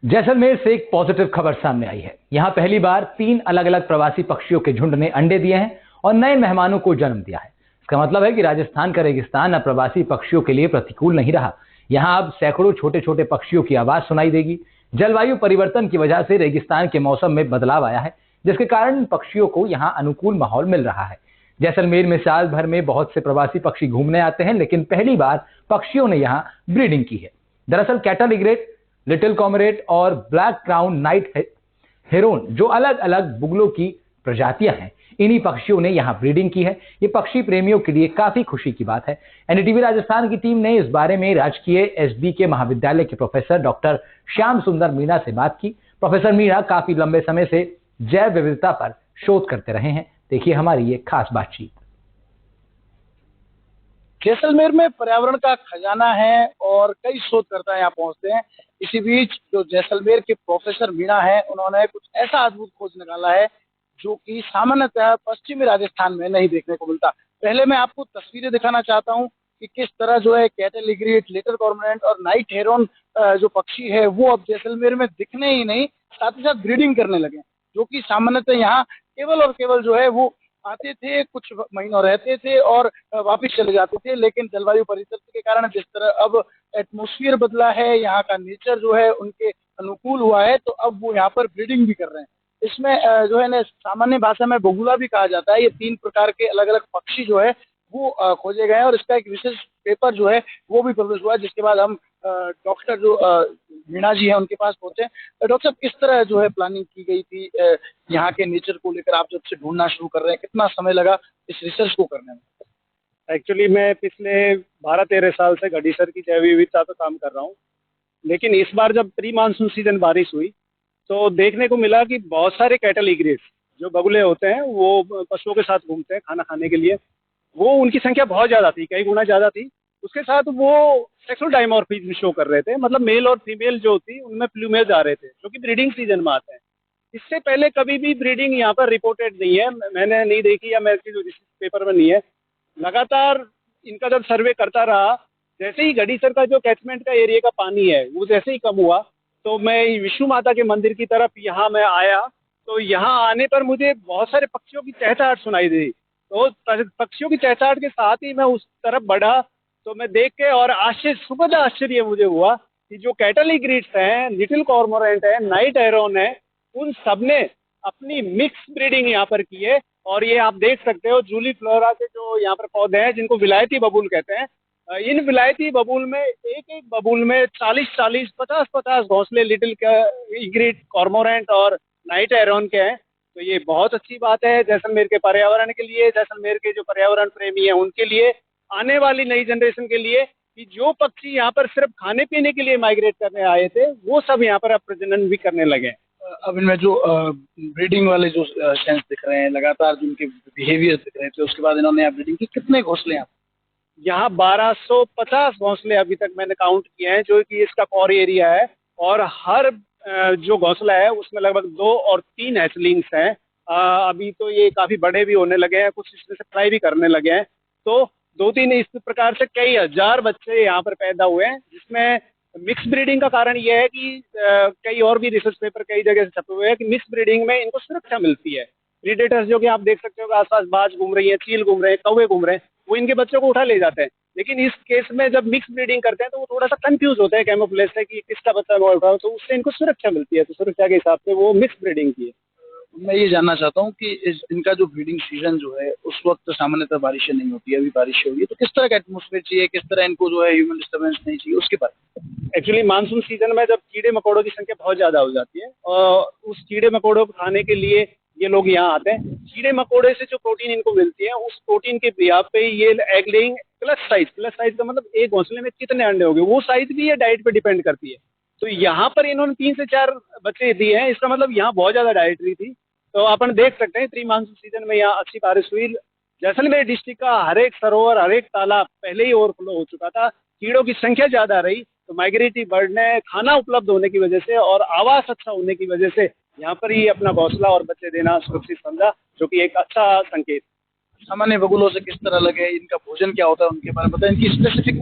जैसलमेर से एक पॉजिटिव खबर सामने आई है। यहां पहली बार 3 अलग अलग प्रवासी पक्षियों के झुंड ने अंडे दिए हैं और नए मेहमानों को जन्म दिया है। इसका मतलब है कि राजस्थान का रेगिस्तान अब प्रवासी पक्षियों के लिए प्रतिकूल नहीं रहा। यहां अब सैकड़ों छोटे छोटे पक्षियों की आवाज सुनाई देगी। जलवायु परिवर्तन की वजह से रेगिस्तान के मौसम में बदलाव आया है, जिसके कारण पक्षियों को यहाँ अनुकूल माहौल मिल रहा है। जैसलमेर में साल भर में बहुत से प्रवासी पक्षी घूमने आते हैं, लेकिन पहली बार पक्षियों ने यहाँ ब्रीडिंग की है। दरअसल कैटल इग्रेट, लिटिल कॉमरेट और ब्लैक क्राउन नाइट हेरोन, जो अलग अलग बुगलों की प्रजातियां हैं, इन्हीं पक्षियों ने यहाँ ब्रीडिंग की है। ये पक्षी प्रेमियों के लिए काफी खुशी की बात है। एनडीटीवी राजस्थान की टीम ने इस बारे में राजकीय एसडीके महाविद्यालय के प्रोफेसर डॉक्टर श्याम सुंदर मीणा से बात की। प्रोफेसर मीणा काफी लंबे समय से जैव विविधता पर शोध करते रहे हैं। देखिए हमारी ये खास बातचीत। जैसलमेर में पर्यावरण का खजाना है और कई शोधकर्ता यहाँ पहुंचते हैं। इसी बीच जो जैसलमेर के प्रोफेसर मीणा है, उन्होंने कुछ ऐसा अद्भुत खोज निकाला है जो कि सामान्यतः पश्चिमी राजस्थान में नहीं देखने को मिलता। पहले मैं आपको तस्वीरें दिखाना चाहता हूँ कि किस तरह जो है कैटल इग्रेट, लिटिल कॉर्मोरेंट और नाइट हेरोन जो पक्षी है वो अब जैसलमेर में दिखने ही नहीं, साथ ही साथ ब्रीडिंग करने लगे, जो कि सामान्यतः यहाँ केवल और केवल जो है वो आते थे, कुछ महीनों रहते थे और वापस चले जाते थे। लेकिन जलवायु परिवर्तन के कारण जिस तरह अब एटमॉस्फेयर बदला है, यहाँ का नेचर जो है उनके अनुकूल हुआ है, तो अब वो यहाँ पर ब्रीडिंग भी कर रहे हैं। इसमें जो है ना, सामान्य भाषा में बगुला भी कहा जाता है। ये 3 प्रकार के अलग अलग पक्षी जो है वो खोजे गए हैं और इसका एक विशेष पेपर जो है वो भी पब्लिश हुआ है, जिसके बाद हम डॉक्टर जो मीणा जी है उनके पास पहुंचे। डॉक्टर साहब, किस तरह जो है प्लानिंग की गई थी यहाँ के नेचर को लेकर? आप जब से ढूंढना शुरू कर रहे हैं, कितना समय लगा इस रिसर्च को करने में? एक्चुअली मैं पिछले 12-13 साल से गढ़ीसर की जैव विविधता पर काम कर रहा हूँ, लेकिन इस बार जब प्री मानसून सीजन बारिश हुई तो देखने को मिला कि बहुत सारे कैटल इग्रेट्स जो बगुले होते हैं वो पशुओं के साथ घूमते हैं खाना खाने के लिए, वो उनकी संख्या बहुत ज़्यादा थी, कई गुना ज़्यादा थी। उसके साथ वो सेक्सुअल डायमॉर्फिज्म शो कर रहे थे, मतलब मेल और फीमेल जो थी उनमें प्लूमेज आ रहे थे, जो कि ब्रीडिंग सीजन में आते हैं। इससे पहले कभी भी ब्रीडिंग यहाँ पर रिपोर्टेड नहीं है, मैंने नहीं देखी या मेरे जो पेपर में नहीं है। लगातार इनका जब सर्वे करता रहा, जैसे ही गढ़ीसर का जो कैचमेंट का एरिया का पानी है वो जैसे ही कम हुआ, तो मैं विष्णु माता के मंदिर की तरफ यहाँ मैं आया, तो यहाँ आने पर मुझे बहुत सारे पक्षियों की चहचहाट सुनाई दी। तो पक्षियों की चहचहाट के साथ ही मैं उस तरफ बढ़ा, तो मैं देख के और सुखद आश्चर्य मुझे हुआ कि जो कैटल इग्रेट्स हैं, लिटिल कॉर्मोरेंट है, नाइट हेरोन है, उन सब ने अपनी मिक्स ब्रीडिंग यहाँ पर की है। और ये आप देख सकते हो जूली फ्लोरा के जो यहाँ पर पौधे हैं, जिनको विलायती बबूल कहते हैं, इन विलायती बबूल में एक बबूल में 40-40, 50-50 घोंसले लिटिल इग्रेट, कॉर्मोरेंट और नाइट हेरोन के हैं। तो ये बहुत अच्छी बात है जैसलमेर के पर्यावरण के लिए, जैसलमेर के जो पर्यावरण प्रेमी है उनके लिए, आने वाली नई जनरेशन के लिए, कि जो पक्षी यहाँ पर सिर्फ खाने पीने के लिए माइग्रेट करने आए थे वो सब यहाँ पर अब प्रजनन भी करने लगे। अब इनमें जो ब्रीडिंग वाले जो सेंस दिख रहे हैं, लगातार जो उनके बिहेवियर दिख रहे थे, उसके बाद इन्होंने यहाँ ब्रीडिंग की। कितने घोंसले हैं यहाँ? 1250 घोंसले अभी तक मैंने काउंट किए हैं, जो कि इसका कोर एरिया है। और हर जो घोंसला है उसमें लगभग 2 और 3 हैचलिंग्स हैं। अभी तो ये काफ़ी बड़े भी होने लगे हैं, कुछ इसमें से फ्राई भी करने लगे हैं। तो 2-3 इस प्रकार से कई हजार बच्चे यहाँ पर पैदा हुए हैं, जिसमें मिक्स ब्रीडिंग का कारण यह है कि कई और भी रिसर्च पेपर कई जगह से छपे हुए हैं कि मिक्स ब्रीडिंग में इनको सुरक्षा मिलती है। प्रीडेटर्स जो कि आप देख सकते हो आसपास बाज घूम रही है, चील घूम रहे हैं, कौवे घूम रहे हैं, वो इनके बच्चों को उठा ले जाते हैं। लेकिन इस केस में जब मिक्स ब्रीडिंग करते हैं तो वो थोड़ा सा कंफ्यूज होते हैं कैमोफ्लेज से कि किसका बच्चा मैं उठाऊं, तो उससे इनको सुरक्षा मिलती है। तो सुरक्षा के हिसाब से वो मिक्स ब्रीडिंग की है। मैं ये जानना चाहता हूँ कि इनका जो ब्रीडिंग सीजन जो है उस वक्त सामान्यतः बारिशें नहीं होती है, अभी बारिशें हुई है, तो किस तरह का एटमॉस्फेयर चाहिए, किस तरह इनको जो है ह्यूमन डिस्टर्बेंस नहीं चाहिए, उसके बारे? एक्चुअली मानसून सीजन में जब कीड़े मकोड़ों की संख्या बहुत ज़्यादा हो जाती है और उस कीड़े मकोड़ों को खाने के लिए ये लोग यहाँ आते हैं। कीड़े मकोड़े से जो प्रोटीन इनको मिलती है, उस प्रोटीन के बिहाफ पे ये एग लेइंग प्लस साइज का मतलब एक घोंसले में कितने अंडे होंगे, वो साइज भी ये डाइट पे डिपेंड करती है। तो यहाँ पर इन्होंने 3 से 4 बच्चे दिए हैं, इसका मतलब यहाँ बहुत ज़्यादा डाइटरी थी। तो अपन देख सकते हैं प्री मानसून सीजन में यहाँ अच्छी बारिश हुई। जैसलमेर डिस्ट्रिक्ट का हर एक सरोवर, हर एक तालाब पहले ही ओवरफ्लो हो चुका था। कीड़ों की संख्या ज़्यादा रही, तो माइग्रेटरी बर्ड ने खाना उपलब्ध होने की वजह से और आवास अच्छा होने की वजह से यहाँ पर ही अपना घोंसला और बच्चे देना सुरक्षित समझा, जो कि एक अच्छा संकेत। सामान्य बगुलों से किस तरह लगे, इनका भोजन क्या होता है, उनके बारे में बताएं, इनकी स्पेसिफिक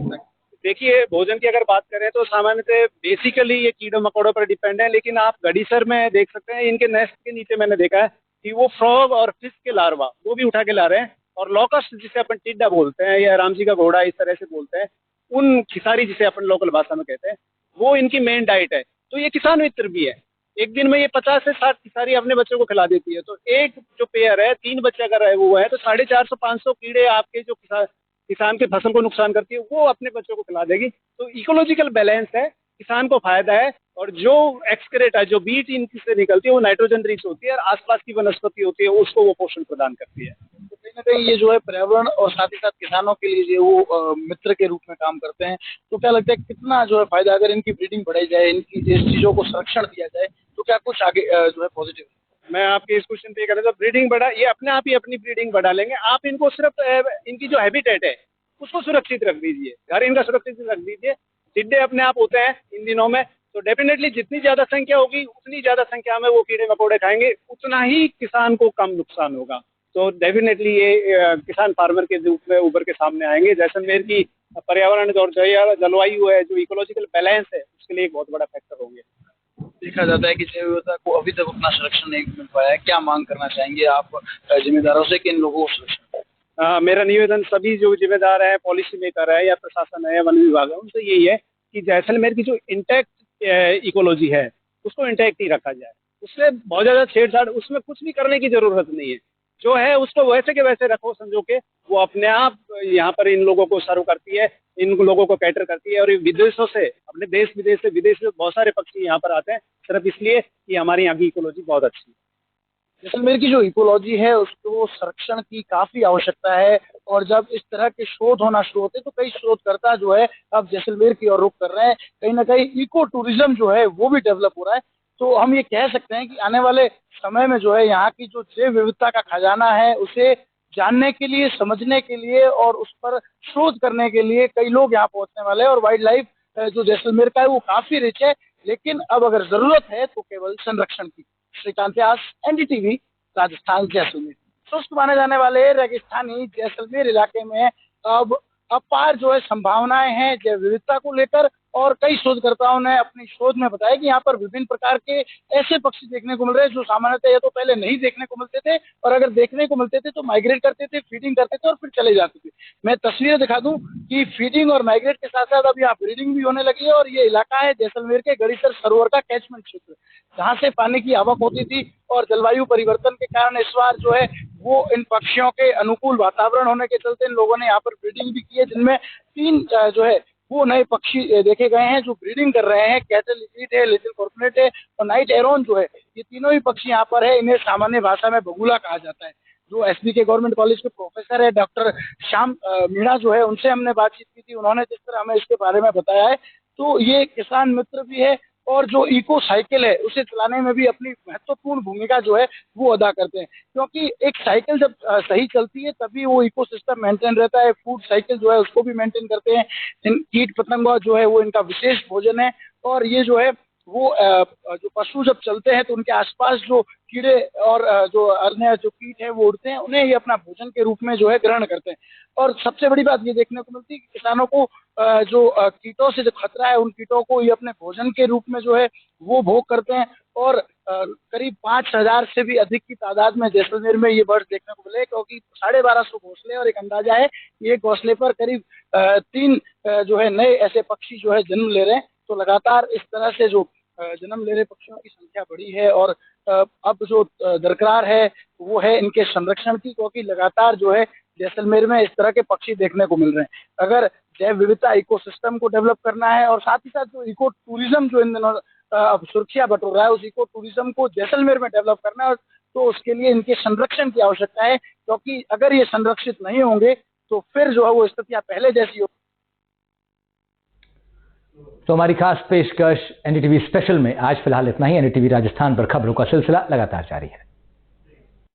देखिए, भोजन की अगर बात करें तो सामान्यतः बेसिकली ये कीड़ों मकोड़ों पर डिपेंड है, लेकिन आप गडीसर में देख सकते हैं, इनके नेस्ट के नीचे मैंने देखा है कि वो फ्रॉग और फिश के लार्वा वो भी उठा के ला रहे हैं। और लॉकस्ट जिसे अपन टिड्डा बोलते हैं या राम जी का घोड़ा इस तरह से बोलते हैं, उन खिसारी जिसे अपन लोकल भाषा में कहते हैं, वो इनकी मेन डाइट है। तो ये किसान मित्र भी है। एक दिन में ये 50 से 60 खिसारी अपने बच्चों को खिला देती है। तो एक जो पेयर है, 3 बच्चे अगर है वो है तो 450-500 कीड़े आपके जो किसान के फसल को नुकसान करती है वो अपने बच्चों को खिला देगी। तो इकोलॉजिकल बैलेंस है, किसान को फायदा है। और जो एक्सक्रेट है, जो बीज इनकी से निकलती है, वो नाइट्रोजन रिच होती है और आसपास की वनस्पति होती है उसको वो पोषण प्रदान करती है। तो कहीं ना कहीं ये जो है पर्यावरण और साथ ही साथ किसानों के लिए जो वो मित्र के रूप में काम करते हैं। तो क्या लगता है कितना जो है फायदा अगर इनकी ब्रीडिंग बढ़ाई जाए, इनकी इस चीजों को संरक्षण दिया जाए, तो क्या कुछ आगे जो है पॉजिटिव? मैं आपके इस क्वेश्चन पे कह रहा था, ब्रीडिंग बढ़ा, ये अपने आप ही अपनी ब्रीडिंग बढ़ा लेंगे। आप इनको सिर्फ इनकी जो हैबिटेट है उसको सुरक्षित रख दीजिए, घर इनका सुरक्षित रख दीजिए। टिड्डे अपने आप होते हैं इन दिनों में, तो डेफिनेटली जितनी ज्यादा संख्या होगी उतनी ज्यादा संख्या में वो कीड़े मकोड़े खाएंगे, उतना ही किसान को कम नुकसान होगा। तो डेफिनेटली ये किसान फार्मर के रूप में उभर के सामने आएंगे। जैसलमेर की पर्यावरण और जलवायु है, जो इकोलॉजिकल बैलेंस है, उसके लिए एक बहुत बड़ा फैक्टर होंगे। देखा जाता है कि जैव विविधता को अभी तक उतना संरक्षण नहीं मिल पाया है। क्या मांग करना चाहेंगे आप जिम्मेदारों से कि इन लोगों को संरक्षण? मेरा निवेदन सभी जो जिम्मेदार है, पॉलिसी मेकर है या प्रशासन है या वन विभाग है, उनसे यही है कि जैसलमेर की जो इंटैक्ट इकोलॉजी है उसको इंटैक्ट ही रखा जाए। उससे बहुत ज़्यादा छेड़छाड़, उसमें कुछ भी करने की ज़रूरत नहीं है। जो है उसको वैसे के वैसे रखो, समझो के वो अपने आप यहाँ पर इन लोगों को सर्व करती है, इन लोगों को कैटर करती है। और विदेशों से, अपने देश विदेश से बहुत सारे पक्षी यहाँ पर आते हैं सिर्फ इसलिए कि हमारे यहाँ की इकोलॉजी बहुत अच्छी है। जैसलमेर की जो इकोलॉजी है उसको संरक्षण की काफी आवश्यकता है। और जब इस तरह के शोध होना शुरू होते तो कई शोधकर्ता जो है अब जैसलमेर की ओर रुख कर रहे हैं। कहीं ना कहीं इको टूरिज्म जो है वो भी डेवलप हो रहा है। तो हम ये कह सकते हैं कि आने वाले समय में जो है यहाँ की जो जैव विविधता का खजाना है उसे जानने के लिए, समझने के लिए और उस पर शोध करने के लिए कई लोग यहाँ पहुंचने वाले हैं। और वाइल्ड लाइफ जो जैसलमेर का है वो काफी रिच है, लेकिन अब अगर जरूरत है तो केवल संरक्षण की। श्रीकांत व्यास, एनडीटीवी, राजस्थान, जैसलमेर। शुष्क माने जाने वाले रेगिस्तानी जैसलमेर इलाके में अब अपार जो है संभावनाएं हैं जैव विविधता को लेकर। और कई शोधकर्ताओं ने अपनी शोध में बताया कि यहाँ पर विभिन्न प्रकार के ऐसे पक्षी देखने को मिल रहे हैं जो सामान्यतः या तो पहले नहीं देखने को मिलते थे, और अगर देखने को मिलते थे तो माइग्रेट करते थे, फीडिंग करते थे और फिर चले जाते थे। मैं तस्वीरें दिखा दूं कि फीडिंग और माइग्रेट के साथ साथ अब यहाँ ब्रीडिंग भी होने लगी है। और ये इलाका है जैसलमेर के गड़ीसर सरोवर का कैचमेंट क्षेत्र, जहाँ से पानी की आवक होती थी। और जलवायु परिवर्तन के कारण इस बार जो है वो इन पक्षियों के अनुकूल वातावरण होने के चलते इन लोगों ने यहाँ पर ब्रीडिंग भी की है, जिनमें 3 जो है वो नए पक्षी देखे गए हैं जो ब्रीडिंग कर रहे हैं। कैटल इग्रीट है, लिटिल कॉर्पोरेट है और नाइट एरोन जो है, ये तीनों ही पक्षी यहाँ पर है। इन्हें सामान्य भाषा में बगुला कहा जाता है। जो एसबी के गवर्नमेंट कॉलेज के प्रोफेसर है डॉक्टर श्याम मीणा जो है, उनसे हमने बातचीत की थी। उन्होंने जिस तरह हमें इसके बारे में बताया है, तो ये किसान मित्र भी है और जो इको साइकिल है उसे चलाने में भी अपनी महत्वपूर्ण भूमिका जो है वो अदा करते हैं। क्योंकि एक साइकिल जब सही चलती है तभी वो इकोसिस्टम मेंटेन रहता है। फूड साइकिल जो है उसको भी मेंटेन करते हैं। इन कीट पतंगा जो है वो इनका विशेष भोजन है। और ये जो है वो जो पशु जब चलते हैं तो उनके आसपास जो कीड़े और जो अन्य जो कीट है वो उड़ते हैं, उन्हें ये अपना भोजन के रूप में जो है ग्रहण करते हैं। और सबसे बड़ी बात ये देखने को मिलती है कि किसानों को जो कीटों से जो खतरा है उन कीटों को ये अपने भोजन के रूप में जो है वो भोग करते हैं। और करीब 5000 से भी अधिक की तादाद में जैसलमेर में ये बर्ड्स देखने को मिले, क्योंकि 1250 घोंसले और एक अंदाजा है कि एक घोंसले पर करीब 3 जो है नए ऐसे पक्षी जो है जन्म ले रहे हैं। तो लगातार इस तरह से जो जन्म ले रहे पक्षियों की संख्या बढ़ी है। और अब जो दरकार है वो है इनके संरक्षण की, क्योंकि लगातार जो है जैसलमेर में इस तरह के पक्षी देखने को मिल रहे हैं। अगर जैव विविधता इकोसिस्टम को डेवलप करना है और साथ ही साथ जो इको टूरिज्म जो इन दिनों अब सुर्खियां बटोर रहा है, उस इको टूरिज्म को जैसलमेर में डेवलप करना है, तो उसके लिए इनके संरक्षण की आवश्यकता है। क्योंकि अगर ये संरक्षित नहीं होंगे तो फिर जो है वो स्थितियां पहले जैसी हो। तो हमारी खास पेशकश एनडीटीवी स्पेशल में आज फिलहाल इतना ही। एनडीटीवी राजस्थान पर खबरों का सिलसिला लगातार जारी है।